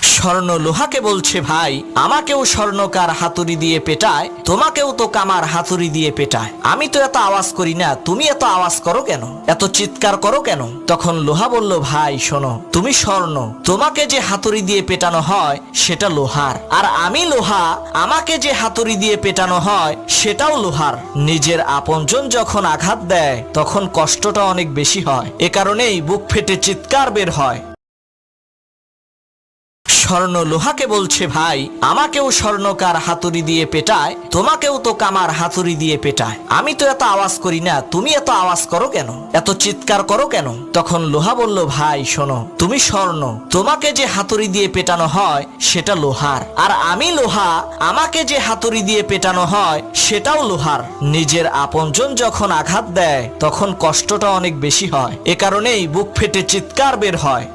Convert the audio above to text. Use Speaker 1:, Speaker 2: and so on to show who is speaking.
Speaker 1: স্বর্ণ লোহাকে বলছে, ভাই আমাকেও স্বর্ণকার হাতুড়ি দিয়ে পেটায়, তোমাকেও তো কামার হাতুড়ি দিয়ে পেটায়। আমি তো এত আওয়াজ করি না, তুমি এত আওয়াজ করো কেন, এত চিৎকার করো কেন? তখন লোহা বলল, ভাই শোনো, তুমি স্বর্ণ, তোমাকে যে হাতুড়ি দিয়ে পেটানো হয় সেটা লোহার, আর আমি লোহা, আমাকে যে হাতুড়ি দিয়ে পেটানো হয় সেটাও লোহার। নিজের আপনজন যখন আঘাত দেয় তখন কষ্টটা অনেক বেশি হয়, এ কারণেই বুক ফেটে চিৎকার বের হয়। স্বর্ণ লোহাকে বলছে, ভাই আমাকেও স্বর্ণকার হাতুড়ি দিয়ে পেটায়, তোমাকেও তো কামার হাতুড়ি দিয়ে পেটায়। আমি তো এত আওয়াজ করি না, তুমি এত আওয়াজ করো কেন, এত চিৎকার করো কেন? তখন লোহা বলল, ভাই শোনো, তুমি স্বর্ণ, তোমাকে যে হাতুড়ি দিয়ে পেটানো হয় সেটা লোহার, আর আমি লোহা, আমাকে যে হাতুড়ি দিয়ে পেটানো হয় সেটাও লোহার। নিজের আপনজন যখন আঘাত দেয় তখন কষ্টটা অনেক বেশি হয়, এ কারণেই বুক ফেটে চিৎকার বের হয়।